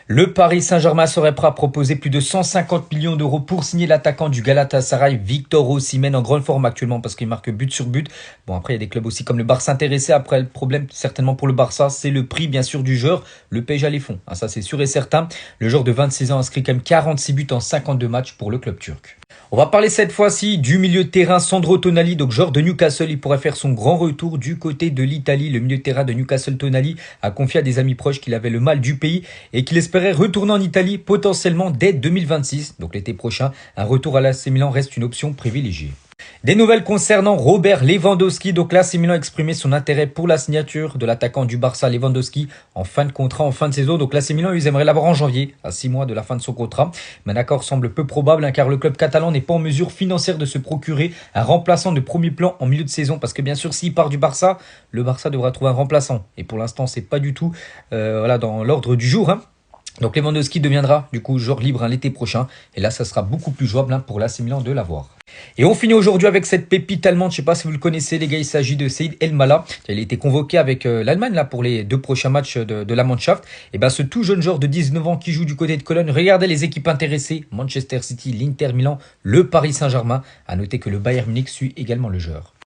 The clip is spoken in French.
Le Paris Saint-Germain serait prêt à proposer plus de 150 millions d'euros pour signer l'attaquant du Galatasaray, Victor Osimhen, en grande forme actuellement parce qu'il marque but sur but. Bon, après, il y a des clubs aussi comme le Barça intéressés. Après, le problème, certainement pour le Barça, c'est le prix, bien sûr, du joueur. Le PSG a les fonds, ça c'est sûr et certain. Le joueur de 26 ans a inscrit quand même 46 buts en 52 matchs pour le club turc. On va parler cette fois-ci du milieu de terrain Sandro Tonali, donc joueur de Newcastle. Il pourrait faire son grand retour du côté de l'Italie. Le milieu de terrain de Newcastle, Tonali, a confié à des amis proches qu'il avait le mal du pays et qu'il espérait retourner en Italie potentiellement dès 2026, donc l'été prochain. Un retour à l'AC Milan reste une option privilégiée. Des nouvelles concernant Robert Lewandowski. Donc l'AC Milan a exprimé son intérêt pour la signature de l'attaquant du Barça Lewandowski en fin de contrat, en fin de saison. Donc l'AC Milan, ils aimeraient l'avoir en janvier, à 6 mois de la fin de son contrat. Mais un accord semble peu probable car le club catalan n'est pas en mesure financière de se procurer un remplaçant de premier plan en milieu de saison. Parce que bien sûr, s'il part du Barça, le Barça devra trouver un remplaçant. Et pour l'instant, c'est pas du tout dans l'ordre du jour. Donc Lewandowski deviendra du coup joueur libre l'été prochain. Et là, ça sera beaucoup plus jouable pour l'AC Milan de l'avoir. Et on finit aujourd'hui avec cette pépite allemande. Je ne sais pas si vous le connaissez les gars, il s'agit de Saïd Elmala. Il a été convoqué avec l'Allemagne là pour les 2 prochains matchs de la Mannschaft. Et ben ce tout jeune joueur de 19 ans qui joue du côté de Cologne. Regardez les équipes intéressées. Manchester City, l'Inter Milan, le Paris Saint-Germain. À noter que le Bayern Munich suit également le joueur.